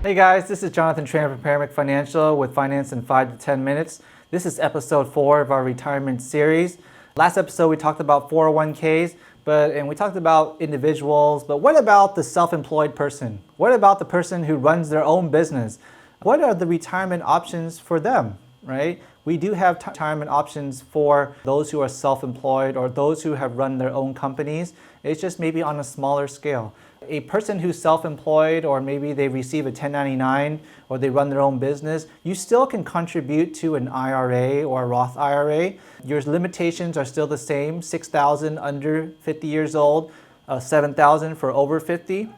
Hey guys, this is Jonathan Tran from Paramount Financial with Finance in 5 to 10 minutes. This is episode 4 of our retirement series. Last episode we talked about 401ks, and we talked about individuals, but what about the self-employed person? What about the person who runs their own business? What are the retirement options for them, right? We do have retirement options for those who are self-employed or those who have run their own companies. It's just maybe on a smaller scale. A person who's self-employed, or maybe they receive a 1099 or they run their own business, you still can contribute to an IRA or a Roth IRA. Your limitations are still the same: 6,000 under 50 years old, 7,000 for over 50.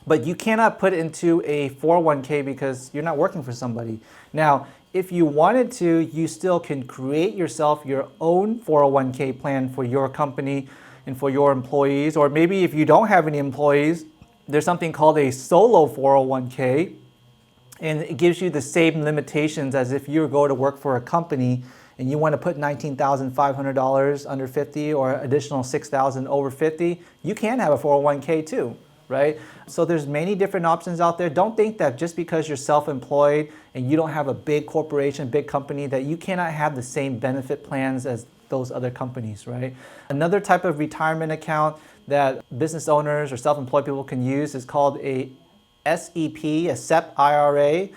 But you cannot put it into a 401k because you're not working for somebody. Now, if you wanted to, you still can create yourself your own 401k plan for your company and for your employees. Or maybe if you don't have any employees, there's something called a solo 401k, and it gives you the same limitations as if you go to work for a company and you want to put $19,500 under 50 or additional 6,000 over 50. You can have a 401k too, right? So there's many different options out there. Don't think that just because you're self-employed and you don't have a big corporation, big company, that you cannot have the same benefit plans as those other companies, right? Another type of retirement account that business owners or self-employed people can use is called a SEP, a SEP IRA.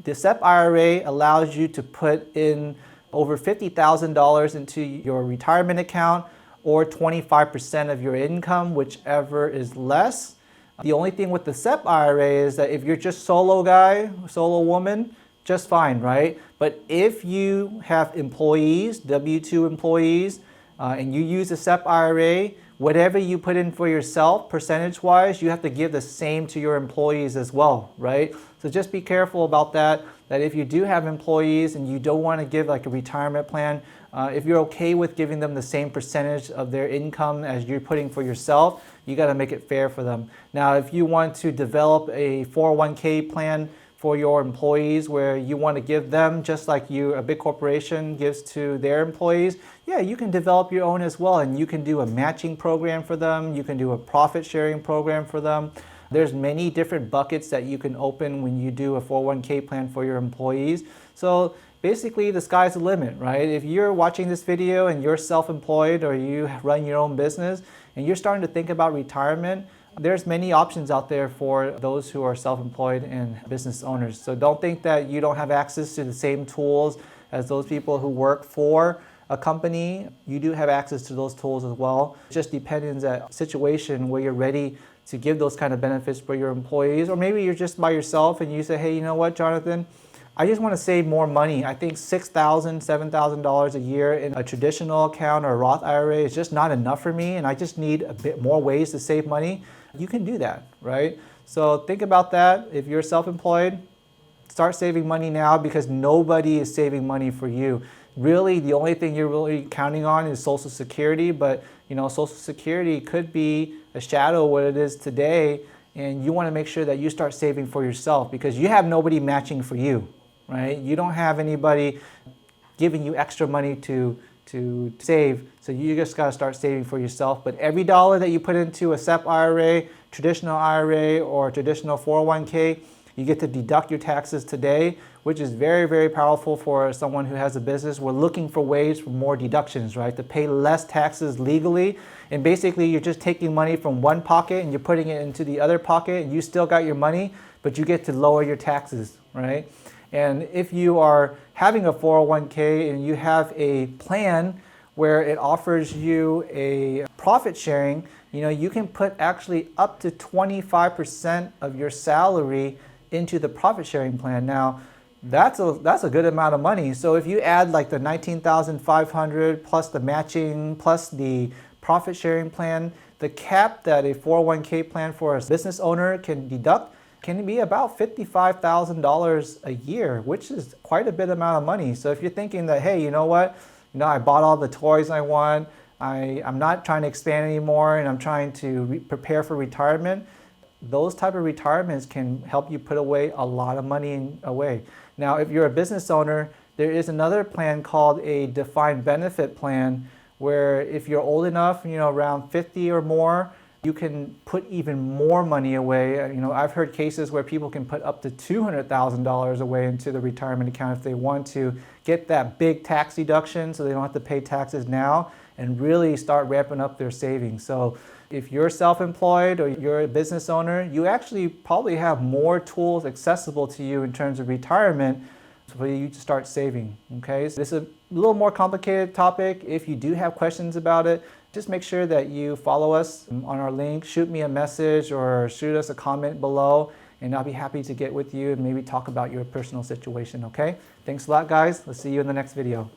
The SEP IRA allows you to put in over $50,000 into your retirement account, or 25% of your income, whichever is less. The only thing with the SEP IRA is that if you're just solo guy, solo woman, just fine, right? But if you have employees, W-2 employees, and you use a SEP IRA, whatever you put in for yourself, percentage-wise, you have to give the same to your employees as well, right? So just be careful about that if you do have employees and you don't want to give like a retirement plan, if you're okay with giving them the same percentage of their income as you're putting for yourself, you got to make it fair for them. Now, if you want to develop a 401k plan for your employees where you want to give them just like a big corporation gives to their employees, yeah, you can develop your own as well, and you can do a matching program for them. You can do a profit sharing program for them. There's many different buckets that you can open when you do a 401k plan for your employees. So basically the sky's the limit, right? If you're watching this video and you're self-employed or you run your own business and you're starting to think about retirement, there's many options out there for those who are self-employed and business owners. So don't think that you don't have access to the same tools as those people who work for a company. You do have access to those tools as well. It just depends on a situation where you're ready to give those kind of benefits for your employees. Or maybe you're just by yourself and you say, hey, you know what, Jonathan? I just want to save more money. I think $6,000, $7,000 a year in a traditional account or a Roth IRA is just not enough for me, and I just need a bit more ways to save money. You can do that, right? So think about that. If you're self-employed, start saving money now, because nobody is saving money for you. Really, the only thing you're really counting on is Social Security, but Social Security could be a shadow of what it is today, and you want to make sure that you start saving for yourself, because you have nobody matching for you, right? You don't have anybody giving you extra money to save, so you just got to start saving for yourself. But every dollar that you put into a SEP IRA, traditional IRA, or traditional 401k, you get to deduct your taxes today, which is very, very powerful for someone who has a business. We're looking for ways for more deductions, right? To pay less taxes legally. And basically, you're just taking money from one pocket and you're putting it into the other pocket, and you still got your money, but you get to lower your taxes, right? And if you are having a 401k and you have a plan where it offers you a profit sharing, you can put actually up to 25% of your salary into the profit sharing plan. Now, that's a good amount of money. So if you add like the $19,500 plus the matching plus the profit sharing plan, the cap that a 401k plan for a business owner can deduct can be about $55,000 a year, which is quite a bit amount of money. So if you're thinking that, hey, you know what, I bought all the toys I want, I'm not trying to expand anymore, and I'm trying to prepare for retirement, those type of retirements can help you put away a lot of money away. Now, if you're a business owner, there is another plan called a defined benefit plan, where if you're old enough, around 50 or more, you can put even more money away. I've heard cases where people can put up to $200,000 away into the retirement account if they want to get that big tax deduction so they don't have to pay taxes now and really start ramping up their savings. So if you're self-employed or you're a business owner, you actually probably have more tools accessible to you in terms of retirement for you to start saving. Okay, so this is a little more complicated topic. If you do have questions about it, just make sure that you follow us on our link, shoot me a message or shoot us a comment below, and I'll be happy to get with you and maybe talk about your personal situation. Okay, thanks a lot, guys. Let's see you in the next video.